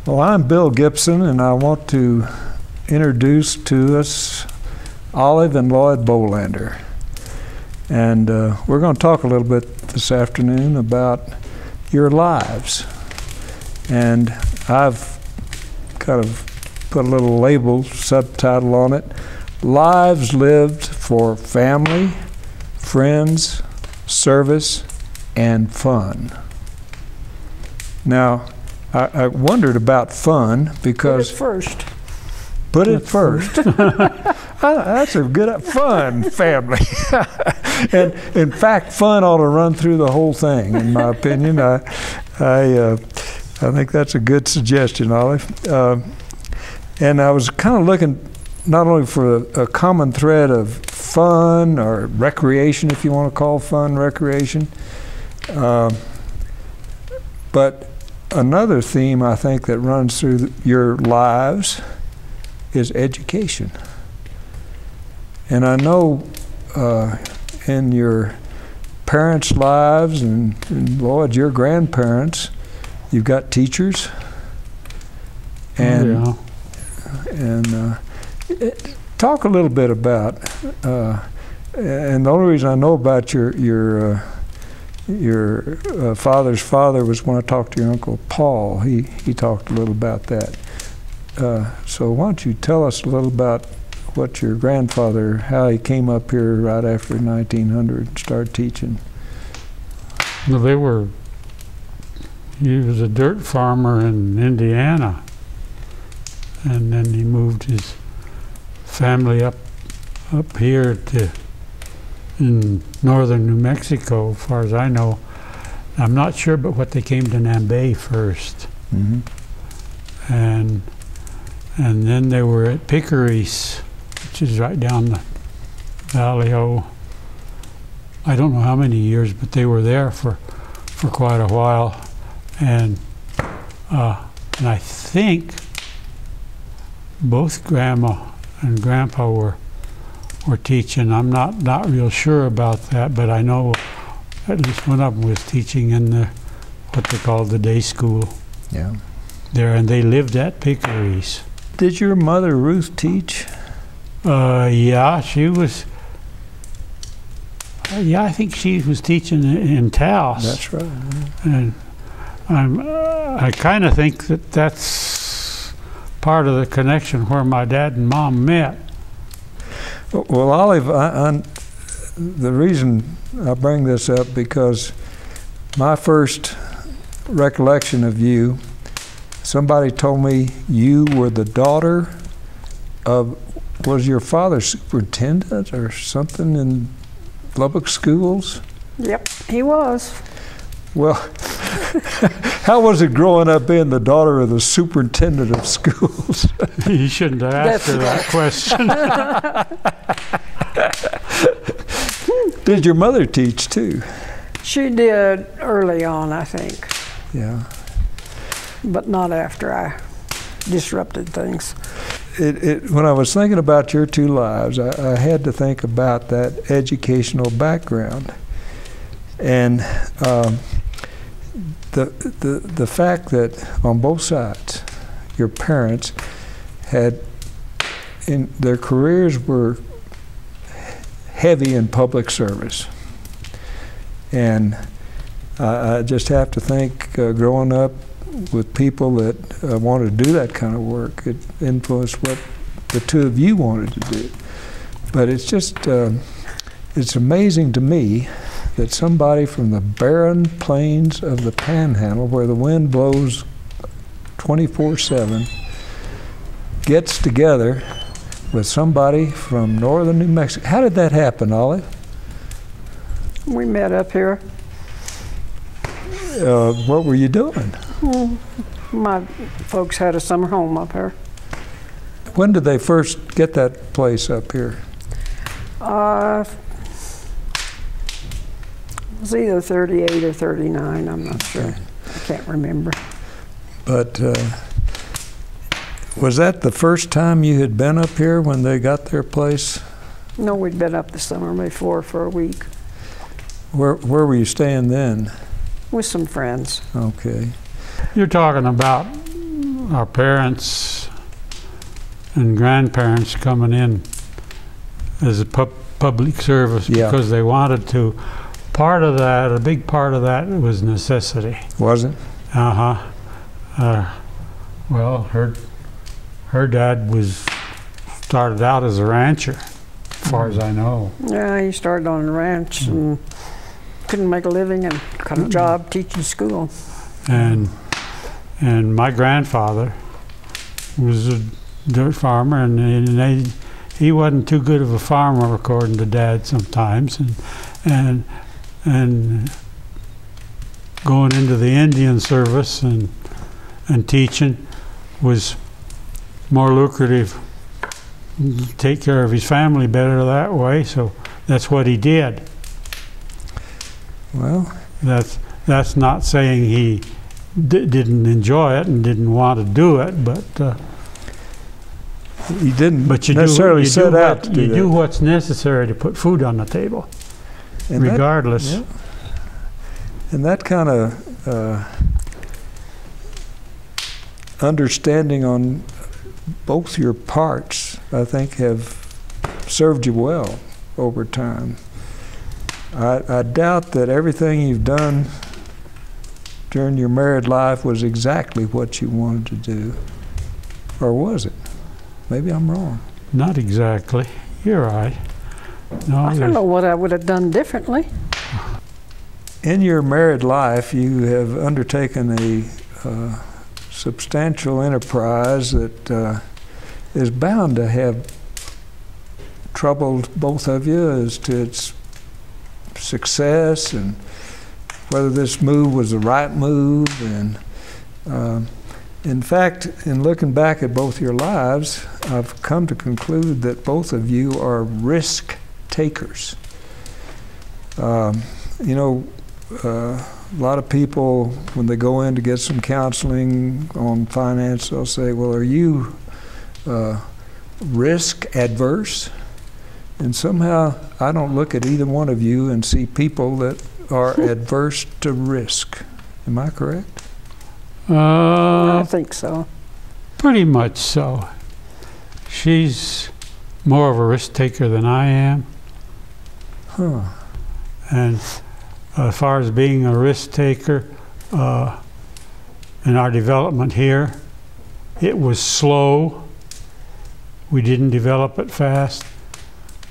Well, I'm Bill Gibson, and I want to introduce to us Olive and Lloyd Bolander. And we're going to talk a little bit this afternoon about your lives. And I've kind of put a little label, subtitle on it, Lives Lived for Family, Friends, Service, and Fun. Now, I wondered about fun because... Put it first. That's a good fun family. And in fact, fun ought to run through the whole thing, in my opinion. I think that's a good suggestion, Olive. And I was kind of looking not only for a common thread of fun or recreation, if you want to call fun recreation, but another theme I think that runs through your lives is education. And I know in your parents' lives and Lloyd, your grandparents, you've got teachers. And, talk a little bit about, and the only reason I know about your father's father was when I talked to your Uncle Paul. He talked a little about that. So why don't you tell us a little about what your grandfather, how he came up here right after 1900 and started teaching? Well, he was a dirt farmer in Indiana, and then he moved his family up here in northern New Mexico, as far as I know. I'm not sure, but what they came to Nambay first. Mm-hmm. And then they were at Picaries, which is right down the valley. Oh, I don't know how many years, but they were there for quite a while. And I think both Grandma and Grandpa were teaching. I'm not real sure about that, but I know at least one of them was teaching in what they called the day school. Yeah. There, and they lived at Picaries. Did your mother Ruth teach? Yeah, she was. Yeah, I think she was teaching in Taos. That's right. And I kind of think that's part of the connection where my dad and mom met. Well, Olive, the reason I bring this up because my first recollection of you, somebody told me you were the daughter of, was your father superintendent or something in Lubbock schools? Yep, he was. Well, how was it growing up being the daughter of the superintendent of schools? You shouldn't have asked her that question. Did your mother teach too? She did early on, I think. Yeah. But not after I disrupted things. When I was thinking about your two lives, I had to think about that educational background. And the fact that on both sides, your parents had, their careers were heavy in public service. And I just have to think, growing up with people that wanted to do that kind of work, it influenced what the two of you wanted to do. But it's just, it's amazing to me that somebody from the barren plains of the Panhandle, where the wind blows 24/7, gets together with somebody from northern New Mexico. How did that happen, Olive? We met up here. What were you doing? Well, my folks had a summer home up here. When did they first get that place up here? It was either 38 or 39, I'm not sure. I can't remember. But was that the first time you had been up here when they got their place? No, we'd been up the summer before for a week. Where were you staying then? With some friends. Okay. You're talking about our parents and grandparents coming in as a public service Yeah. because they wanted to. Part of that, a big part of that was necessity. Was it? Well, her dad started out as a rancher, as far as I know. Yeah, he started on a ranch and couldn't make a living and got a job teaching school. And my grandfather was a dirt farmer, and he wasn't too good of a farmer, according to Dad, sometimes, and going into the Indian service and teaching was more lucrative. Take care of his family better that way, so that's what he did. Well, That's not saying he didn't enjoy it and didn't want to do it, but you didn't you necessarily set out to do you that. do what's necessary to put food on the table, And that- regardless. yeah. And that kind of understanding on both your parts, I think, have served you well over time. I doubt that everything you've done during your married life was exactly what you wanted to do. Or was it? Maybe I'm wrong. Not exactly. You're right. No, I don't know what I would have done differently. In your married life, you have undertaken a substantial enterprise that is bound to have troubled both of you as to its success and whether this move was the right move. And in fact, in looking back at both your lives, I've come to conclude that both of you are risk takers. You know, a lot of people, when they go in to get some counseling on finance, they'll say, well, are you risk adverse? And somehow I don't look at either one of you and see people that are adverse to risk. Am I correct? I think so. Pretty much so. She's more of a risk taker than I am. Huh. And as far as being a risk taker, in our development here, it was slow. We didn't develop it fast.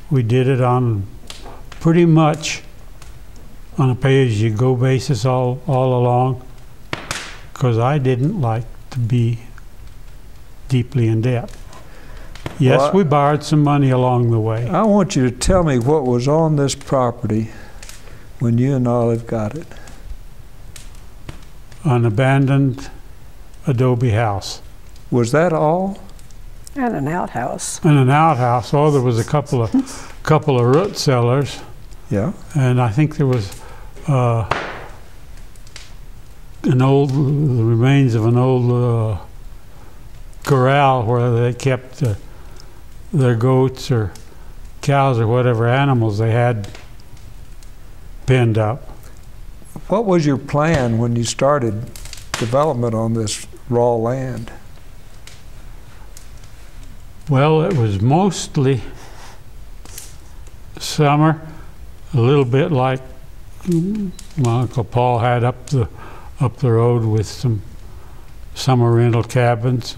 We did it on pretty much on a pay-as-you-go basis all along, because I didn't like to be deeply in debt. Yes, Well, we borrowed some money along the way. I want you to tell me what was on this property when you and Olive got it. An abandoned adobe house. Was that all? And an outhouse. And an outhouse. Oh, there was a couple of root cellars, Yeah. and I think there was the remains of an old corral where they kept their goats or cows or whatever animals they had penned up. What was your plan when you started development on this raw land? Well, it was mostly summer, a little bit like my Uncle Paul had up the road with some summer rental cabins,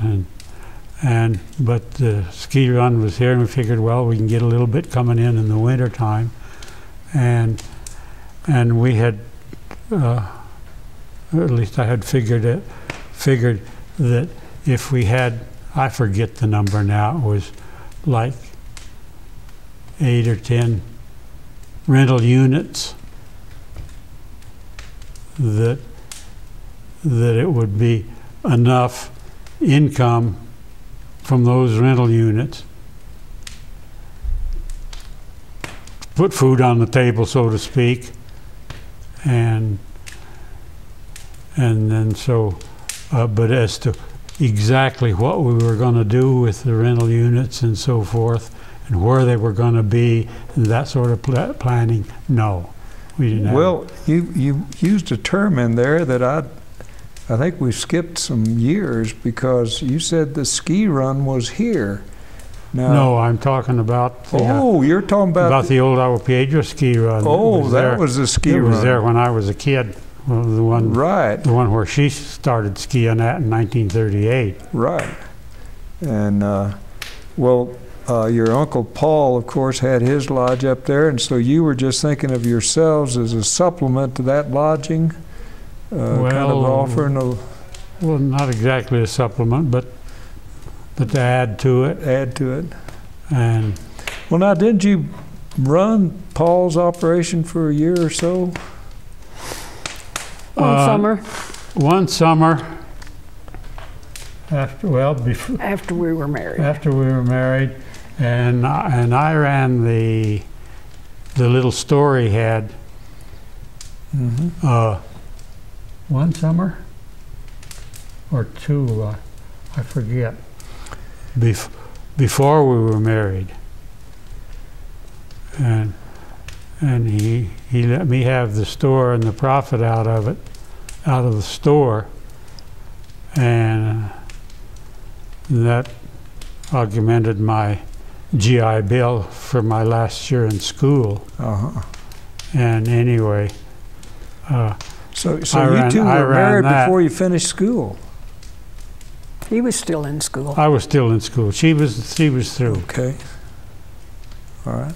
but the ski run was here, and we figured, well, we can get a little bit coming in the winter time, and we had, at least I had figured that if we had, I forget the number now, it was like 8 or 10 rental units, that it would be enough income from those rental units to put food on the table, so to speak, and then so, but as to exactly what we were going to do with the rental units and so forth, and where they were going to be, and that sort of planning, no, we didn't have. Well, you used a term in there that I think we skipped some years because you said the ski run was here. Now, No, I'm talking about you're talking about the old Agua Piedra ski run. that was the ski It run. was there when I was a kid. Well, the Right, one where she started skiing at in 1938. right. And your Uncle Paul, of course, had his lodge up there, and so you were just thinking of yourselves as a supplement to that lodging, kind of Well, offering a Well, not exactly a supplement, but to add to it. add to it. And Well, now, didn't you run Paul's operation for a year or so? One summer one summer, before after we were married. after we were married, and I ran the little store he had. Mm-hmm. One summer or two, I forget. Before we were married, and he let me have the store and the profit out of the store, and that augmented my GI Bill for my last year in school. Uh-huh. And anyway, So I you two I were ran married that. before you finished school. He was still in school. I was still in school. She was through. Okay. All right.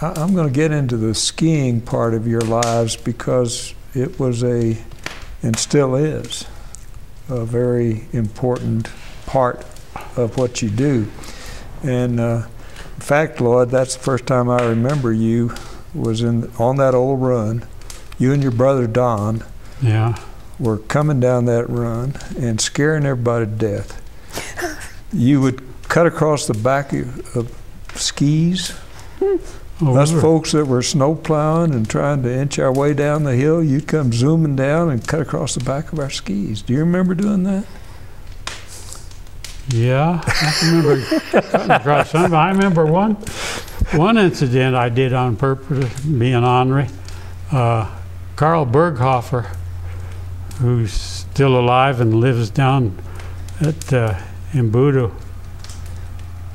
I'm going to get into the skiing part of your lives because it was and still is, a very important part of what you do. And in fact, Lloyd, that's the first time I remember you was on that old run. You and your brother Don Yeah. were coming down that run and scaring everybody to death. You would cut across the back of skis. Us folks that were snow plowing and trying to inch our way down the hill, you'd come zooming down and cut across the back of our skis. Do you remember doing that? Yeah, I remember cutting across some. I remember one incident I did on purpose, being ornery. Carl Berghofer, who's still alive and lives down at Embudo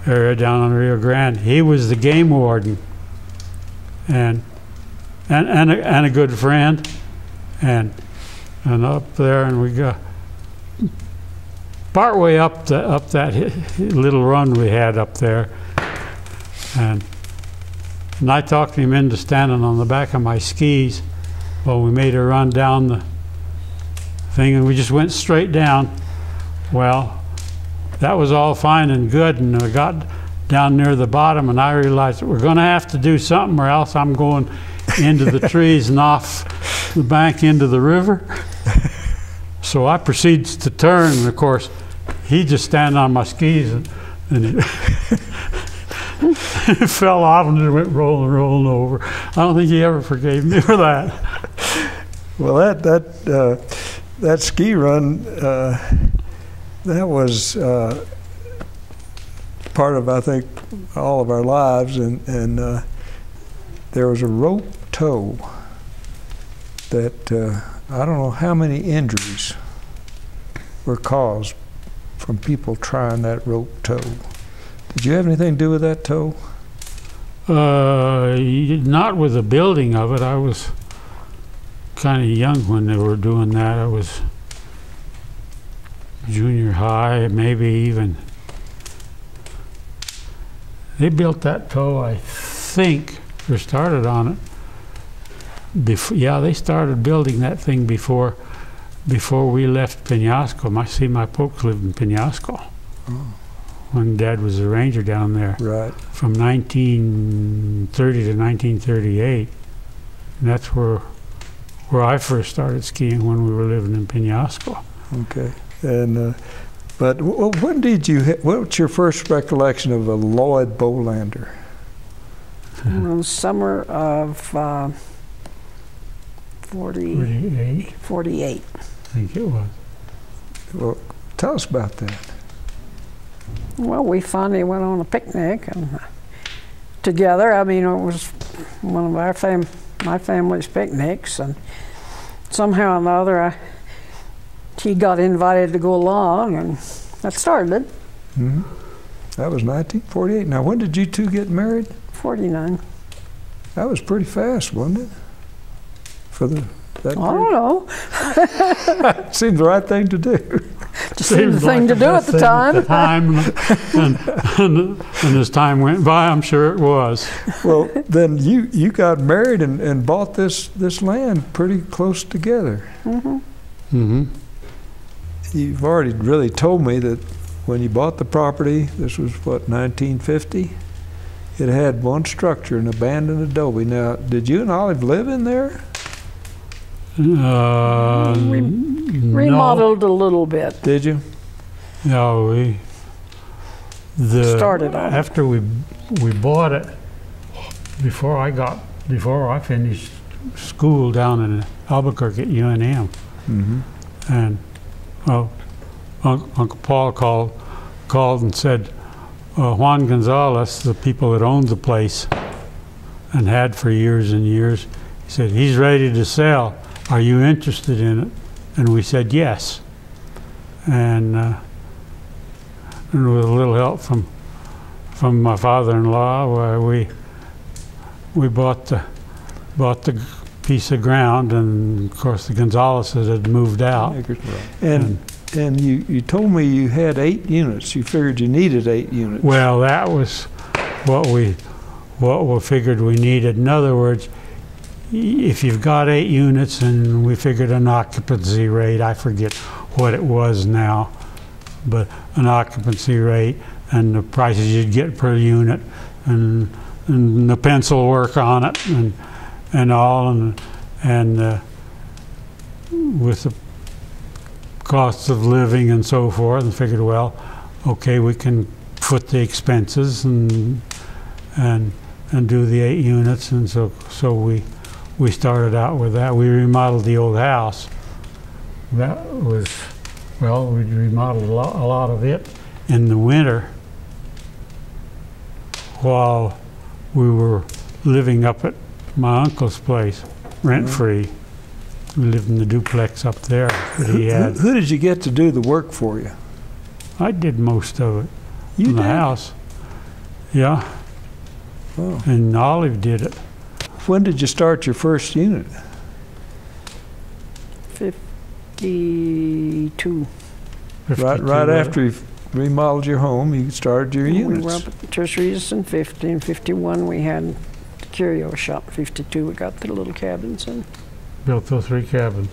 area down on Rio Grande, he was the game warden and a good friend, and up there, and we got partway up that little run we had up there, and I talked him into standing on the back of my skis while we made a run down the thing, and we just went straight down. Well, that was all fine and good, and I got down near the bottom, and I realized we're going to have to do something, or else I'm going into the trees and off the bank into the river. So I proceeds to turn, and of course, he just standing on my skis, and it fell off and it went rolling over. I don't think he ever forgave me for that. Well, that ski run, that was part of, I think, all of our lives, and there was a rope tow that I don't know how many injuries were caused from people trying that rope tow. Did you have anything to do with that tow? Not with the building of it. I was kind of young when they were doing that. I was junior high, maybe even. They built that tow, I think, or started on it. They started building that thing before we left Penasco. My folks lived in Penasco when Dad was a ranger down there. Right. From 1930 to 1938. And that's where I first started skiing, when we were living in Penasco. Okay. And but when did what's your first recollection of a Lloyd Bolander? In the summer of 48, 48. I think it was. Well, tell us about that. Well, we finally went on a picnic and together. I mean, it was one of my family's picnics, and somehow or another, he got invited to go along, and that started it. Hmm. That was 1948. Now, when did you two get married? 49. That was pretty fast, wasn't it? For that I don't know. seemed the right thing to do. Just seemed the thing to do at the time. And as time went by, I'm sure it was. Well, then you got married and bought this land pretty close together. Mm-hmm. Mm-hmm. You've already really told me that when you bought the property, this was what, 1950? It had one structure, an abandoned adobe. Now, did you and Olive live in there? Remodeled a little bit. Did you? No, Started on it. after we bought it, before I finished school down in Albuquerque at UNM, Mm-hmm. and well, Uncle Paul called and said, Juan Gonzalez, the people that owned the place and had for years and years, he said, he's ready to sell. Are you interested in it? And we said yes. And with a little help from my father-in-law, we bought the piece of ground, and of course the Gonzaleses had moved out. And you told me you had 8 units. You figured you needed 8 units. Well, that was what we figured we needed. In other words, if you've got 8 units, and we figured an occupancy rate, I forget what it was now, but an occupancy rate and the prices you'd get per unit, and the pencil work on it, and all, and with the costs of living and so forth, and figured, well, okay, we can foot the expenses and do the 8 units, and so we started out with that. We remodeled the old house. That was, well, we remodeled a lot of it in the winter while we were living up at my uncle's place, rent-free. We lived in the duplex up there that he had. Who did you get to do the work for you? I did most of it You in the did? house. Yeah, Oh. and Olive did it. When did you start your first unit? 52. Right 52, after you remodeled your home, you started your We units. were up at the Tertiaries in 50. In 51, we had the curio shop. In 52, we got the little cabins in. built those 3 cabins.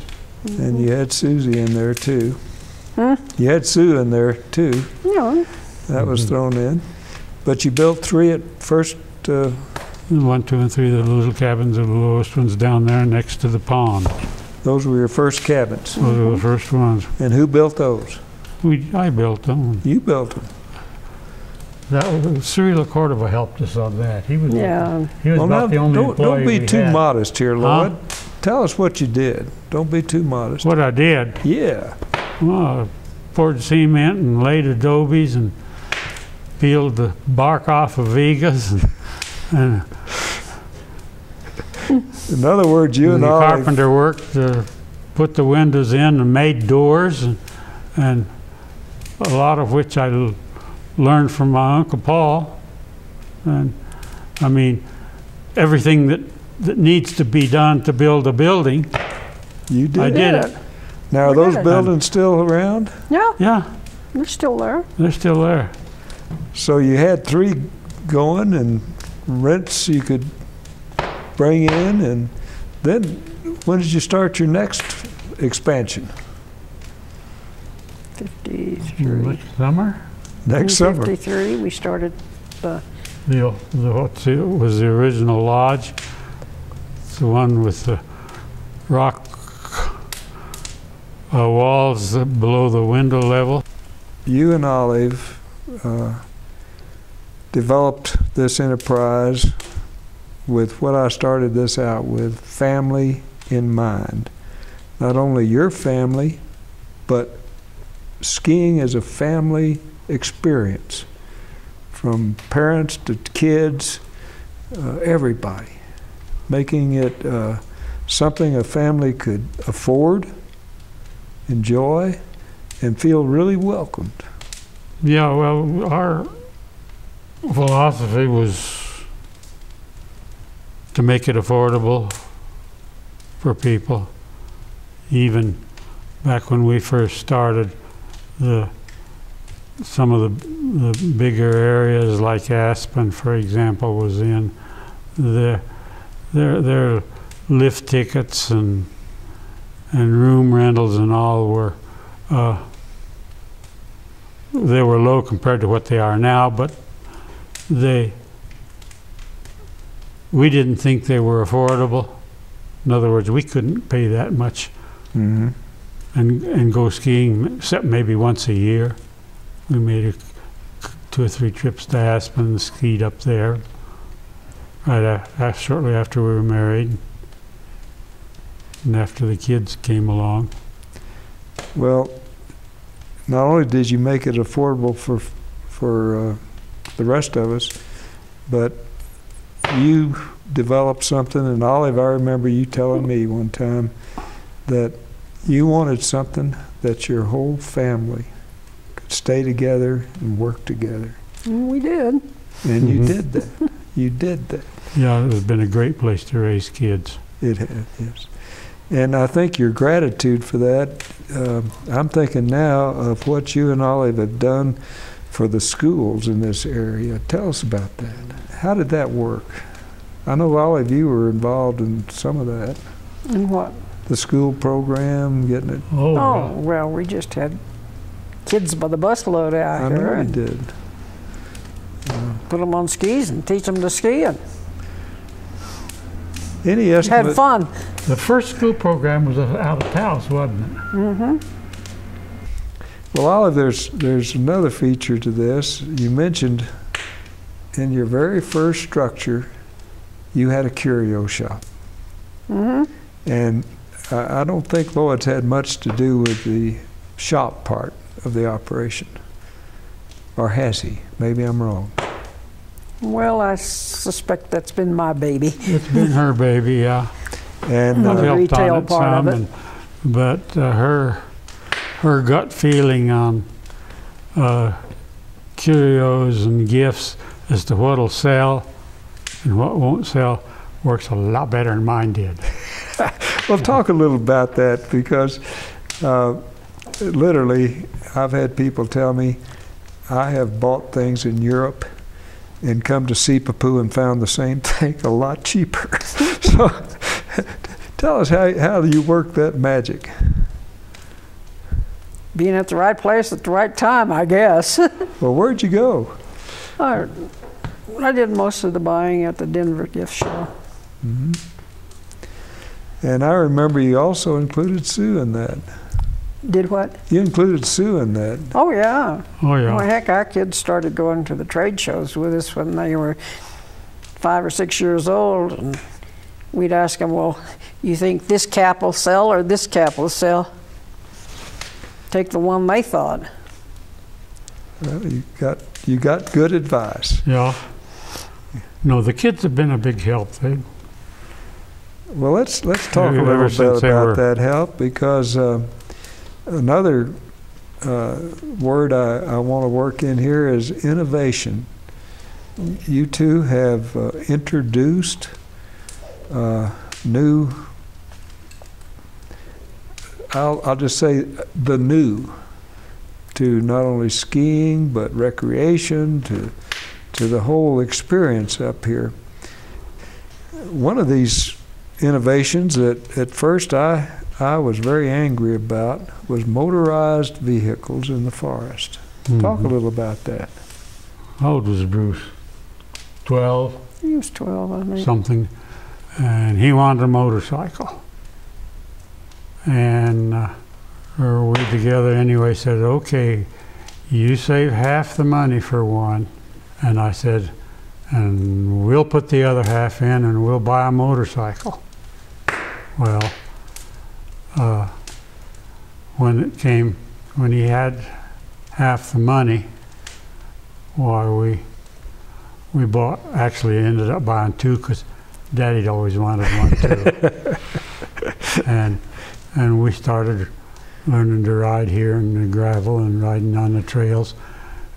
And you had Susie in there too. Huh? You had Sue in there too. Yeah. That was thrown in. But you built 3 at first. 1, 2, and 3, the little cabins are the lowest ones down there next to the pond. Those were your first cabins. Those were the first ones. And who built those? I built them. You built them. That was Cyril Cordova helped us on that. He was Yeah. he was Well, about the only employee don't be we too had. modest here, Lloyd. Tell us what you did. Don't be too modest. What I did, Yeah. well, I poured cement and laid adobes and peeled the bark off of vigas, and In other words, you and the Olive. carpenter worked to put the windows in and made doors, and a lot of which I learned from my Uncle Paul. And I mean, everything that needs to be done to build a building, You did. I did it. Now, are We those did it. buildings still around? Yeah, Yeah, they're still there. they're still there. So you had 3 going and rents you could bring in, and then when did you start your next expansion? 53. Next summer, Next In summer. 53, we started the, it was the original lodge. It's the one with the rock walls below the window level. You and Olive developed this enterprise with what I started this out with, family in mind. Not only your family, but skiing as a family experience, from parents to kids, everybody, making it something a family could afford enjoy, and feel really welcomed. Yeah, well, our philosophy was to make it affordable for people. Even back when we first started, some of the bigger areas like Aspen, for example, was in their lift tickets and room rentals and all were they were low compared to what they are now, but we didn't think they were affordable. In other words, we couldn't pay that much Mm-hmm. and go skiing except maybe once a year. We made 2 or 3 trips to Aspen and skied up there shortly after we were married and after the kids came along. Well, not only did you make it affordable for the rest of us, but you developed something, and Olive, I remember you telling me one time that you wanted something that your whole family could stay together and work together. We did. And you did that. You did that. Yeah, it has been a great place to raise kids. It has, yes. And I think your gratitude for that, I'm thinking now of what you and Olive have done for the schools in this area. Tell us about that. How did that work? I know Olive, you were involved in some of that. And what? The school program, getting it. Oh, well, we just had kids by the busload out I here. know you And did. put them on skis and teach them to ski and Any estimate? had fun. The first school program was out of Taos, wasn't it? Mm-hmm. Well, Olive, there's another feature to this. You mentioned in your very first structure, you had a curio shop. Mm-hmm. And I don't think Lloyd's had much to do with the shop part of the operation. Or has he? Maybe I'm wrong. Well, I suspect that's been my baby. It's been her baby, yeah. And Well, the Helped retail on it part of some, it. but her gut feeling on curios and gifts as to what'll sell and what won't sell works a lot better than mine did. well, talk a little about that, because literally I've had people tell me I have bought things in Europe and come to Sipapu and found the same thing a lot cheaper. So tell us how you work that magic. Being at the right place at the right time, I guess. Well, where'd you go? I did most of the buying at the Denver gift show. Mm-hmm. And I remember you also included Sue in that. Did what? You included Sue in that. Oh, yeah. Oh, yeah. Well, heck, our kids started going to the trade shows with us when they were 5 or 6 years old. And we'd ask them, well, you think this cap will sell or this cap will sell? Take the one they thought. Well, you got good advice. Yeah. No, the kids have been a big help. Well, let's talk a Ever little since bit they about were- that help, because another word I want to work in here is innovation. You two have introduced new, I'll just say the new, to not only skiing but recreation, to the whole experience up here. One of these innovations that at first I was very angry about was motorized vehicles in the forest. Talk a little about that. How old was Bruce? 12, He was 12, I think. something. And he wanted a motorcycle. And we together anyway said, okay, you save half the money for one. And I said, and we'll put the other half in and we'll buy a motorcycle. Well, when he had half the money, why we bought, actually ended up buying 2 because Daddy'd always wanted one too. and we started learning to ride here in the gravel and riding on the trails.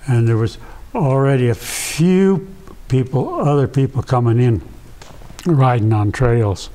And there was already a few people, other people coming in riding on trails.